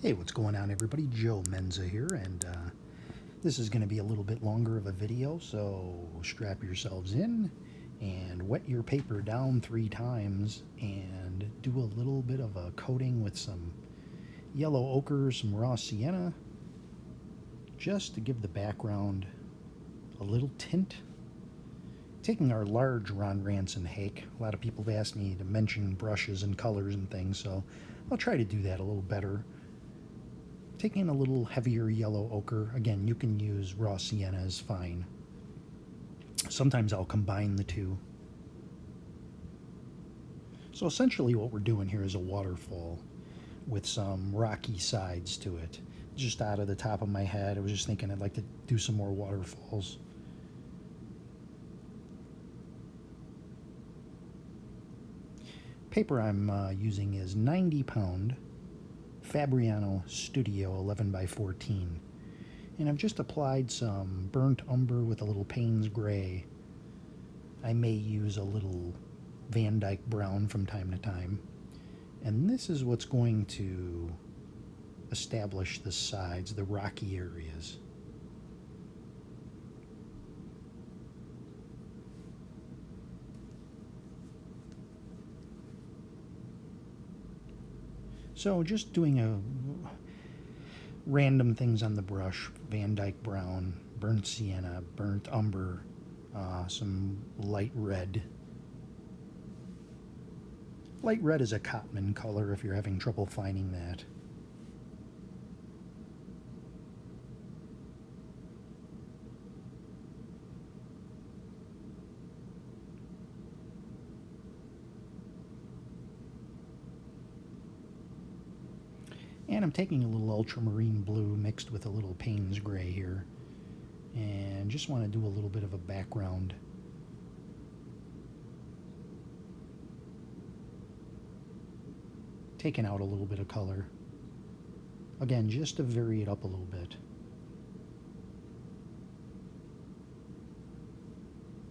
Hey, what's going on, everybody? Joe Menza here, and this is going to be a little bit longer of a video, so strap yourselves in and wet your paper down 3 times and do a little bit of a coating with some yellow ochre, some raw sienna, just to give the background a little tint. Taking our large Ron Ranson Hake, a lot of people have asked me to mention brushes and colors and things, so I'll try to do that a little better. Taking a little heavier yellow ochre, again, you can use raw sienna is fine. Sometimes I'll combine the two. So essentially what we're doing here is a waterfall with some rocky sides to it. Just out of the top of my head, I was just thinking I'd like to do some more waterfalls. Paper I'm using is 90-pound Fabriano Studio 11x14, and I've just applied some burnt umber with a little Payne's gray. I may use a little Van Dyke brown from time to time, and this is what's going to establish the sides, the rocky areas. So just doing random things on the brush: Van Dyke brown, burnt sienna, burnt umber, some light red. Light red is a Cotman color if you're having trouble finding that. And I'm taking a little ultramarine blue mixed with a little Payne's gray here, and just want to do a little bit of a background. Taking out a little bit of color. Again, just to vary it up a little bit.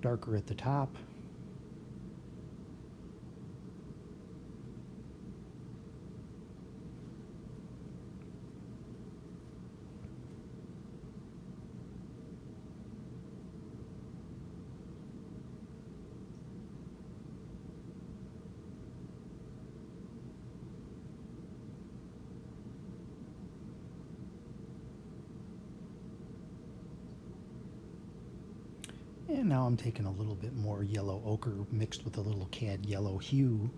Darker at the top. And now I'm taking a little bit more yellow ochre mixed with a little cad yellow hue.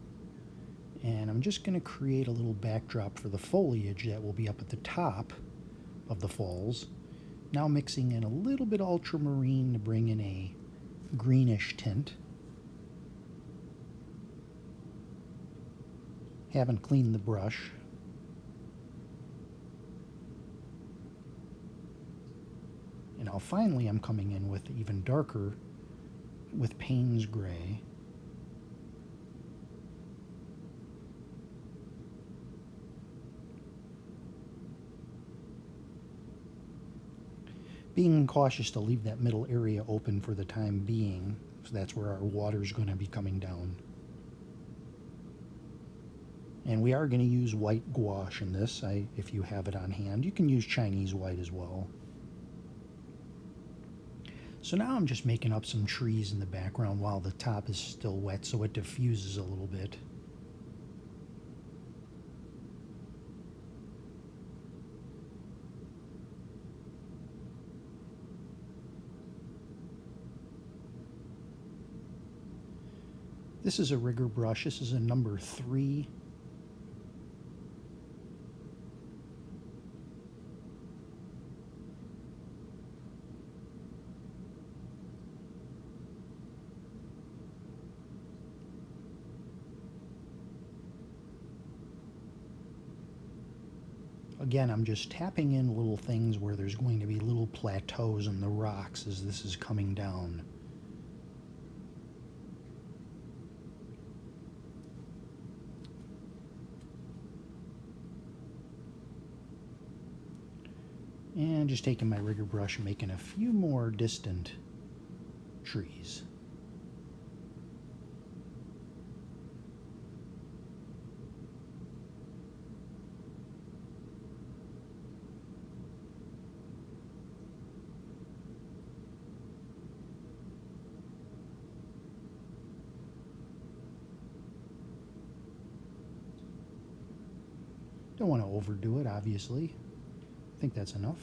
And I'm just going to create a little backdrop for the foliage that will be up at the top of the falls. Now mixing in a little bit ultramarine to bring in a greenish tint. Haven't cleaned the brush. And now finally I'm coming in with even darker with Payne's gray. Being cautious to leave that middle area open for the time being, so that's where our water's going to be coming down. And we are going to use white gouache in this, if you have it on hand. You can use Chinese white as well. So now I'm just making up some trees in the background while the top is still wet, so it diffuses a little bit. This is a rigger brush. This is a number 3. Again, I'm just tapping in little things where there's going to be little plateaus in the rocks as this is coming down. And just taking my rigger brush and making a few more distant trees. Don't want to overdo it, obviously. I think that's enough.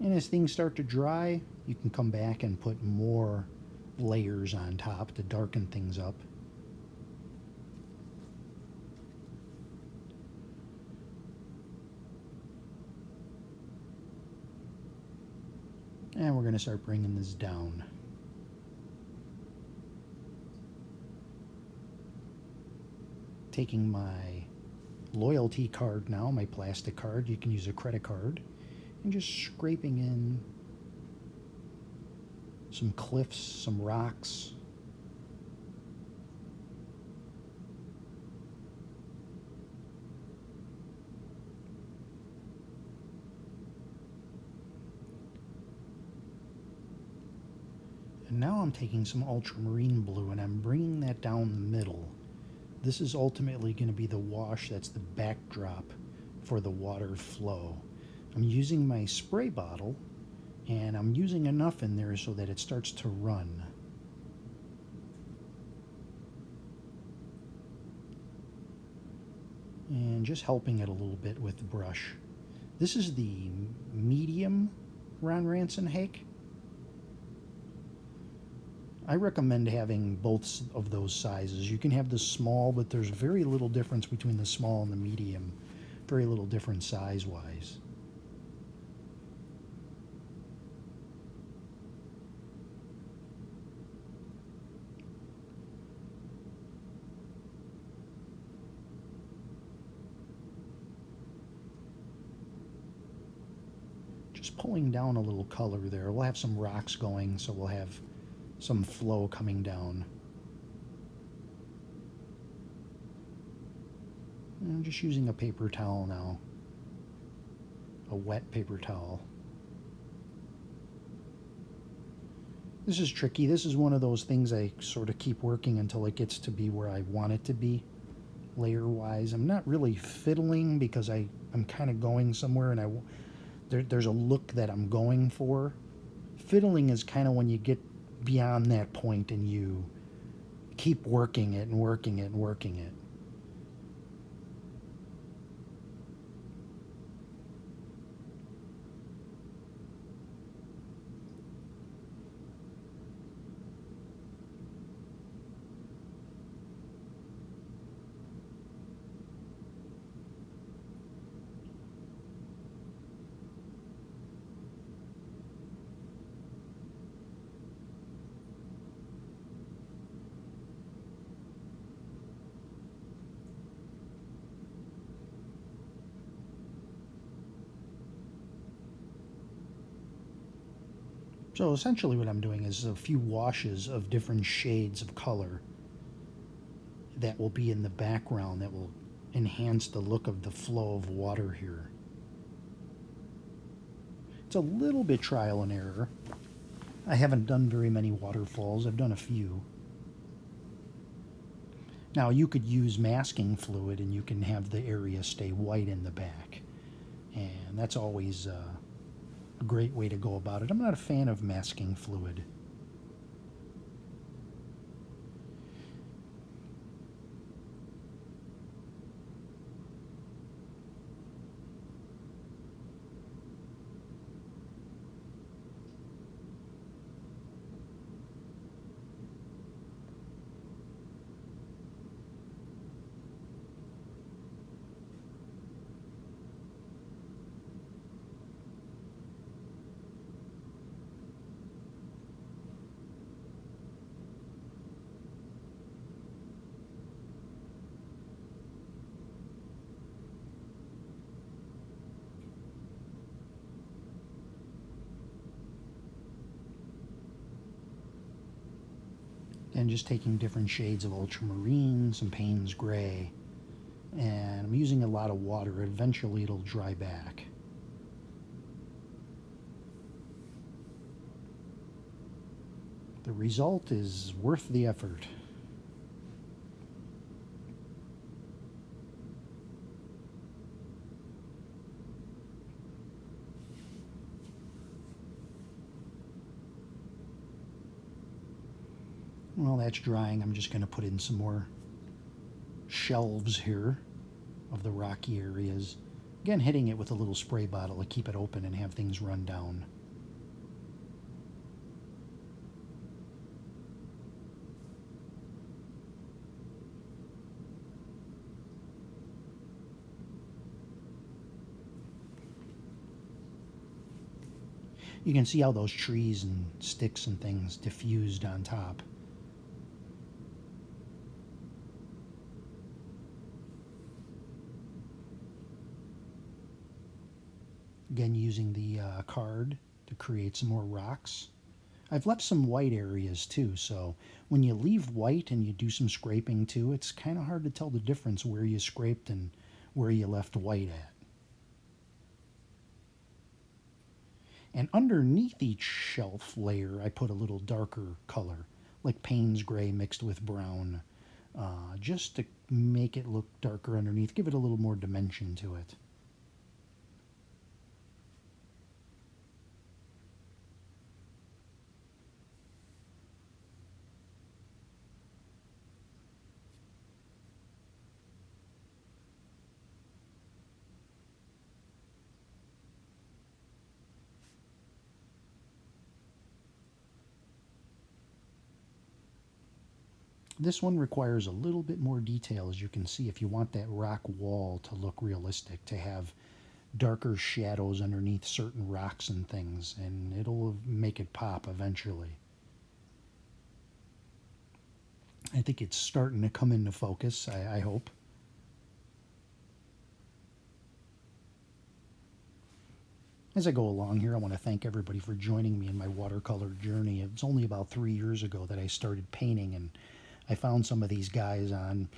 And as things start to dry, you can come back and put more layers on top to darken things up. And we're going to start bringing this down. Taking my loyalty card now, my plastic card, you can use a credit card, and just scraping in some cliffs, some rocks. And now I'm taking some ultramarine blue and I'm bringing that down the middle. This is ultimately going to be the wash that's the backdrop for the water flow. I'm using my spray bottle and I'm using enough in there so that it starts to run. And just helping it a little bit with the brush. This is the medium Ron Ranson hake. I recommend having both of those sizes. You can have the small, but there's very little difference between the small and the medium. Very little difference size-wise. Just pulling down a little color there. We'll have some rocks going, so we'll have some flow coming down. And I'm just using a paper towel now, a wet paper towel. This is tricky. This is one of those things I sort of keep working until it gets to be where I want it to be, layer-wise. I'm not really fiddling because I'm kind of going somewhere, and there's a look that I'm going for. Fiddling is kind of when you get beyond that point and you keep working it and working it and working it. So essentially what I'm doing is a few washes of different shades of color that will be in the background that will enhance the look of the flow of water here. It's a little bit trial and error. I haven't done very many waterfalls. I've done a few. Now you could use masking fluid and you can have the area stay white in the back. And that's always a great way to go about it. I'm not a fan of masking fluid. And just taking different shades of ultramarine, some Payne's gray, and I'm using a lot of water. Eventually it'll dry back. The result is worth the effort. Well, that's drying. I'm just going to put in some more shelves here of the rocky areas. Again, hitting it with a little spray bottle to keep it open and have things run down. You can see how those trees and sticks and things diffused on top. Again, using the card to create some more rocks. I've left some white areas too, so when you leave white and you do some scraping too, it's kind of hard to tell the difference where you scraped and where you left white at. And underneath each shelf layer, I put a little darker color, like Payne's gray mixed with brown, just to make it look darker underneath, give it a little more dimension to it. This one requires a little bit more detail, as you can see, if you want that rock wall to look realistic, to have darker shadows underneath certain rocks and things, and it'll make it pop eventually. I think it's starting to come into focus, I hope. As I go along here, I want to thank everybody for joining me in my watercolor journey. It's only about 3 years ago that I started painting, and I found some of these guys on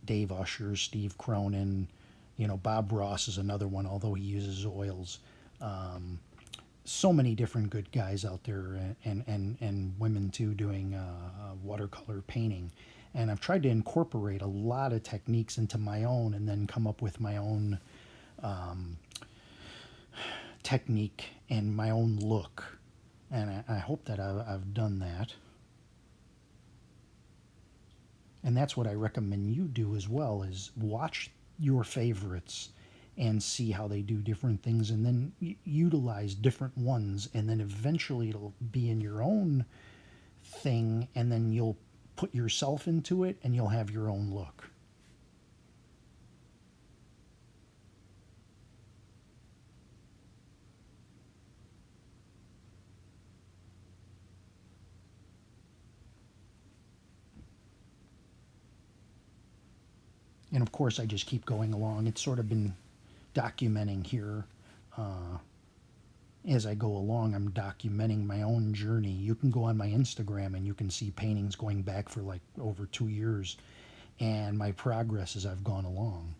Dave Usher, Steve Cronin, Bob Ross is another one, although he uses oils. So many different good guys out there, and women too, doing watercolor painting. And I've tried to incorporate a lot of techniques into my own and then come up with my own technique and my own look. And I hope that I've done that. And that's what I recommend you do as well, is watch your favorites and see how they do different things, and then utilize different ones, and then eventually it'll be in your own thing, and then you'll put yourself into it and you'll have your own look. And of course, I just keep going along. It's sort of been documenting here. As I go along, I'm documenting my own journey. You can go on my Instagram and you can see paintings going back for like over 2 years, and my progress as I've gone along.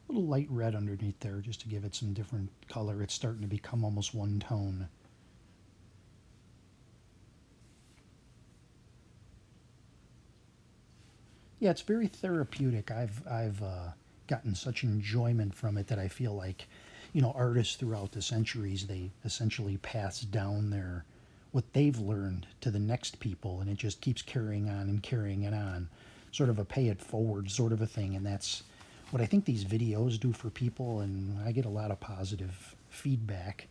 A little light red underneath there just to give it some different color. It's starting to become almost one tone. Yeah, it's very therapeutic. I've gotten such enjoyment from it that I feel like, artists throughout the centuries, they essentially pass down their what they've learned to the next people, and it just keeps carrying on and carrying it on, sort of a pay it forward sort of a thing. And that's what I think these videos do for people, and I get a lot of positive feedback,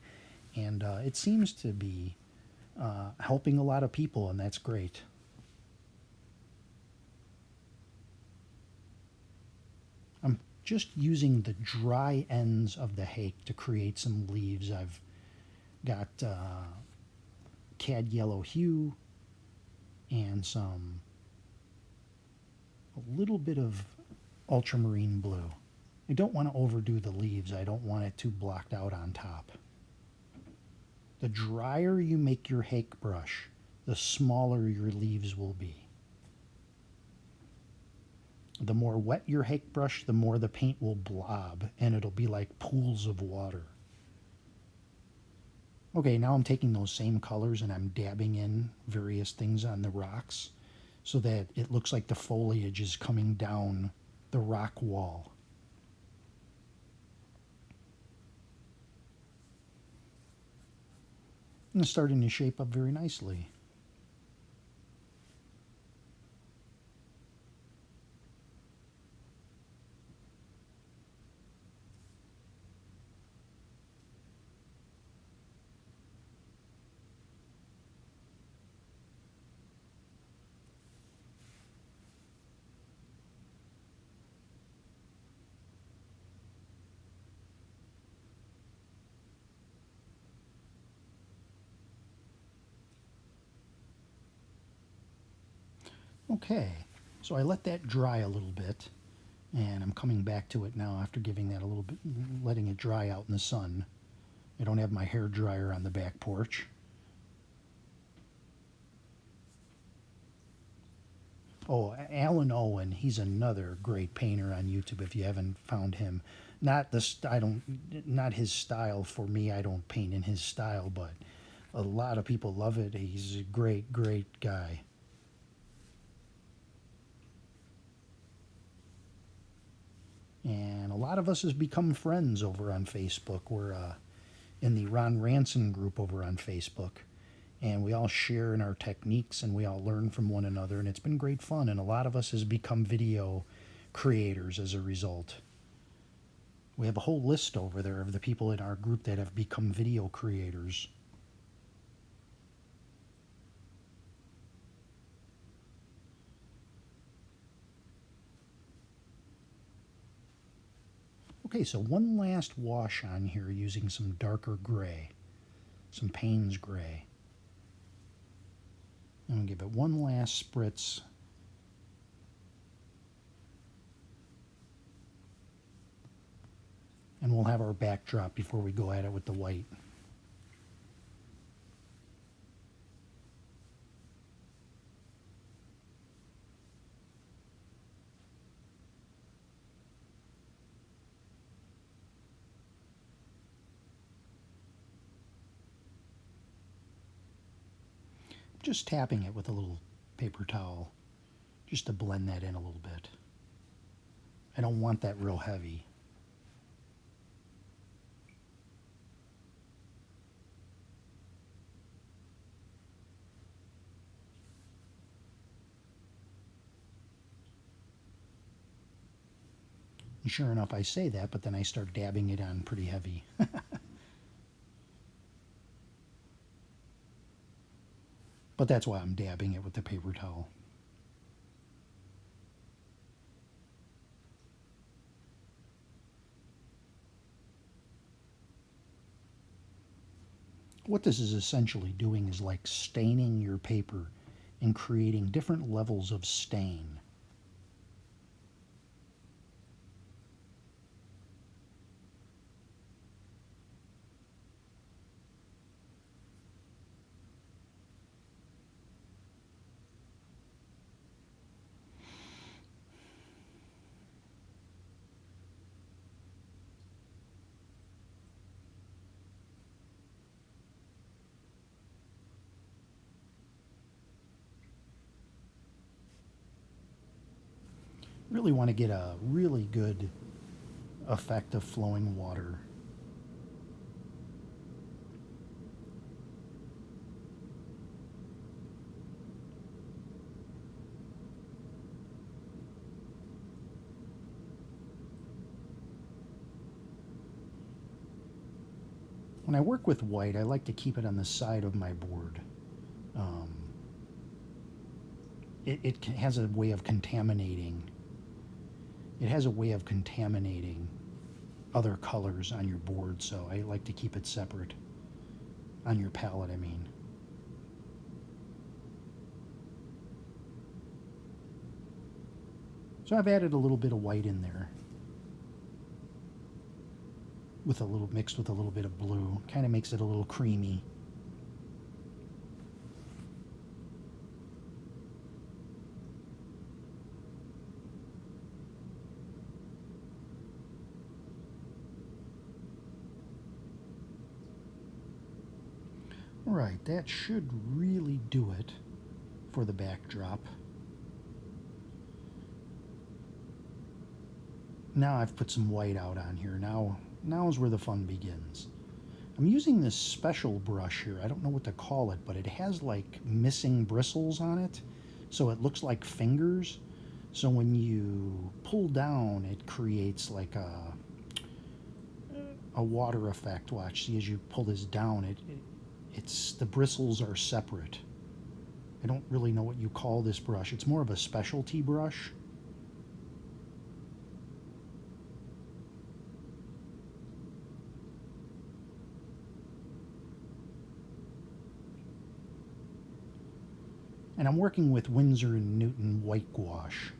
and it seems to be helping a lot of people, and that's great. I'm just using the dry ends of the hake to create some leaves. I've got cad yellow hue and a little bit of ultramarine blue. I don't want to overdo the leaves. I don't want it too blocked out on top. The drier you make your hake brush, the smaller your leaves will be. The more wet your hake brush, the more the paint will blob, and it'll be like pools of water. Okay, now I'm taking those same colors and I'm dabbing in various things on the rocks. so that it looks like the foliage is coming down the rock wall. And it's starting to shape up very nicely. Okay, so I let that dry a little bit, and I'm coming back to it now after giving that a little bit, letting it dry out in the sun. I don't have my hair dryer on the back porch. Oh, Alan Owen, he's another great painter on YouTube if you haven't found him. Not his style for me. I don't paint in his style, but a lot of people love it. He's a great, great guy. And a lot of us has become friends over on Facebook. We're in the Ron Ranson group over on Facebook. And we all share in our techniques and we all learn from one another. And it's been great fun. And a lot of us has become video creators as a result. We have a whole list over there of the people in our group that have become video creators. Okay, so one last wash on here using some darker gray, some Payne's gray. I'm going to give it one last spritz. And we'll have our backdrop before we go at it with the white. Just tapping it with a little paper towel just to blend that in a little bit. I don't want that real heavy. And sure enough, I say that, but then I start dabbing it on pretty heavy. But that's why I'm dabbing it with the paper towel. What this is essentially doing is like staining your paper and creating different levels of stain. Really want to get a really good effect of flowing water. When I work with white, I like to keep it on the side of my board. It has a way of contaminating. It has a way of contaminating other colors on your board, so I like to keep it separate. On your palette, I mean. So I've added a little bit of white in there. With a little mixed with a little bit of blue. Kind of makes it a little creamy. Alright, that should really do it for the backdrop. Now I've put some white out on here. Now is where the fun begins. I'm using this special brush here. I don't know what to call it, but it has like missing bristles on it, so it looks like fingers. So when you pull down, it creates like a water effect. Watch, see, as you pull this down, it's the bristles are separate. I don't really know what you call this brush. It's more of a specialty brush. And I'm working with Windsor and Newton Whitewash.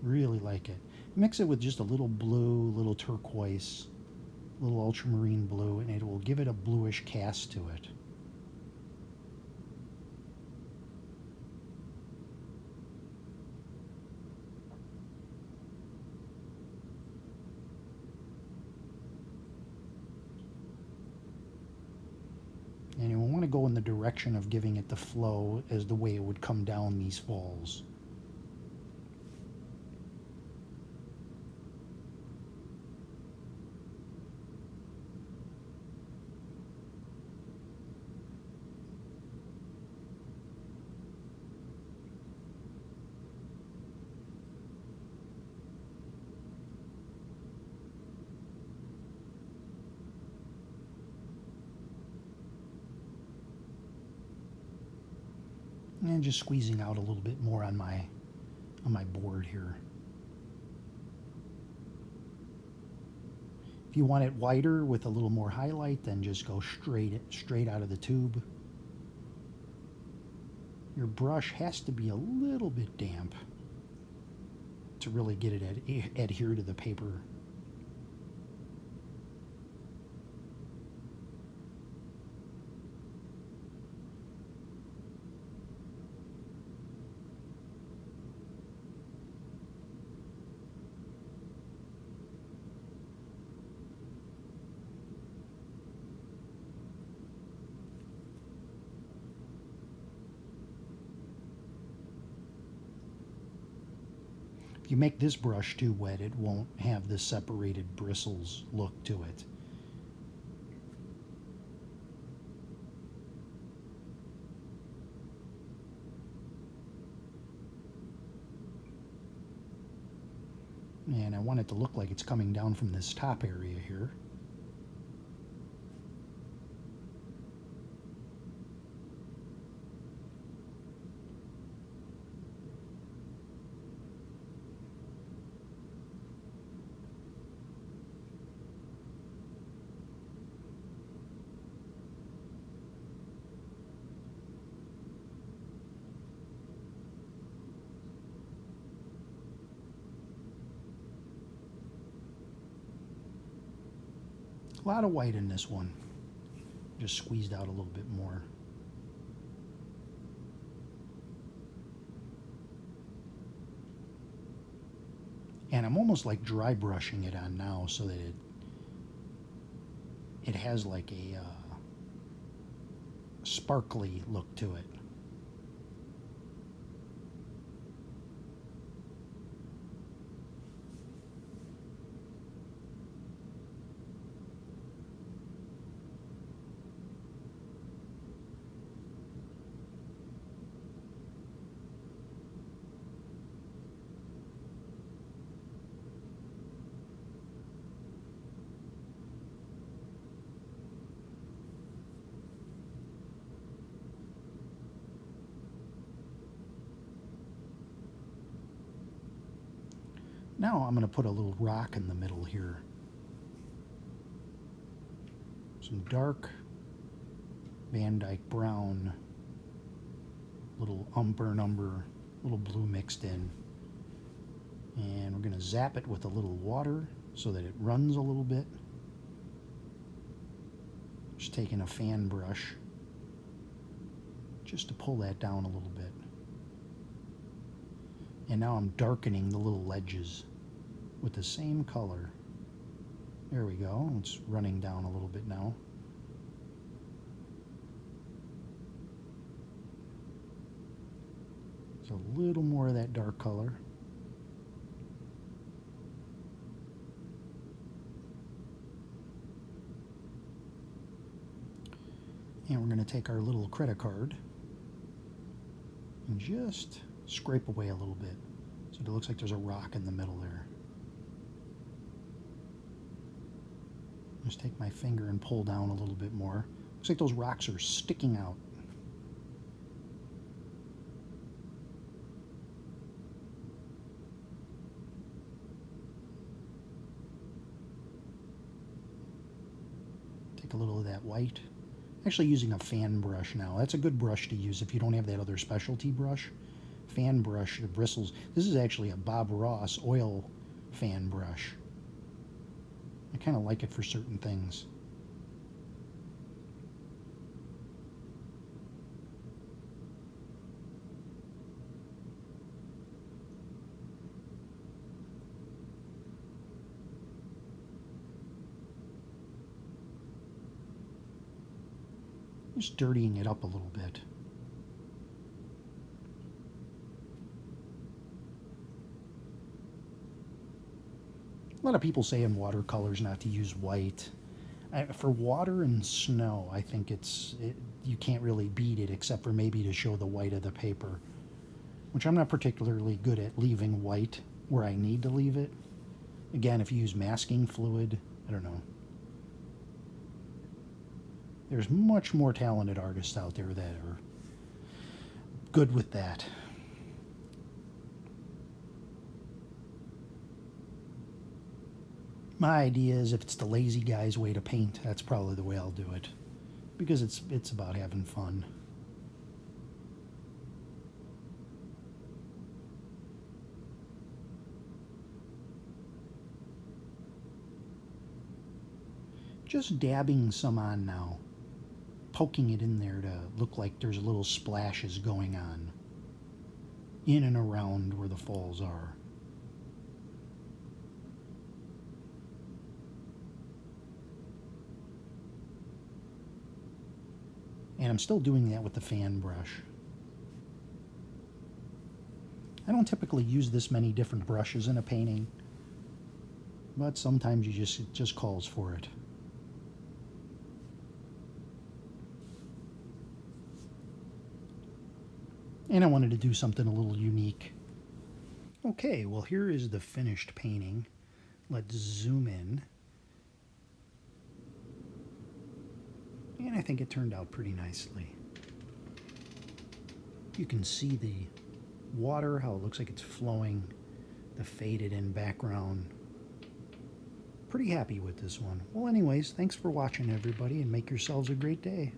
Really like it. Mix it with just a little blue, little turquoise, little ultramarine blue, and it will give it a bluish cast to it. And you want to go in the direction of giving it the flow as the way it would come down these falls. And just squeezing out a little bit more on my board here. If you want it whiter with a little more highlight, then just go straight out of the tube. Your brush has to be a little bit damp to really get it adhere to the paper. If you make this brush too wet, it won't have the separated bristles look to it. And I want it to look like it's coming down from this top area here. A lot of white in this one. Just squeezed out a little bit more. And I'm almost like dry brushing it on now so that it has like a sparkly look to it. Now I'm going to put a little rock in the middle here. Some dark Van Dyke brown, little burnt umber, little blue mixed in. And we're going to zap it with a little water so that it runs a little bit. Just taking a fan brush just to pull that down a little bit. And now I'm darkening the little ledges with the same color. There we go. It's running down a little bit now. There's a little more of that dark color. And we're going to take our little credit card and just scrape away a little bit. So it looks like there's a rock in the middle there. Just take my finger and pull down a little bit more. Looks like those rocks are sticking out. Take a little of that white. Actually using a fan brush now. That's a good brush to use if you don't have that other specialty brush. Fan brush, the bristles. This is actually a Bob Ross oil fan brush. I kind of like it for certain things. Just dirtying it up a little bit. A lot of people say in watercolors not to use white. For water and snow, I think you can't really beat it except for maybe to show the white of the paper, which I'm not particularly good at leaving white where I need to leave it. Again, if you use masking fluid, I don't know. There's much more talented artists out there that are good with that. My idea is if it's the lazy guy's way to paint, that's probably the way I'll do it. Because it's about having fun. Just dabbing some on now. Poking it in there to look like there's little splashes going on in and around where the falls are. And I'm still doing that with the fan brush. I don't typically use this many different brushes in a painting, but sometimes it just calls for it. And I wanted to do something a little unique. Okay, well here is the finished painting. Let's zoom in. And I think it turned out pretty nicely. You can see the water, how it looks like it's flowing, the faded in background. Pretty happy with this one. Well anyways, thanks for watching everybody, and make yourselves a great day.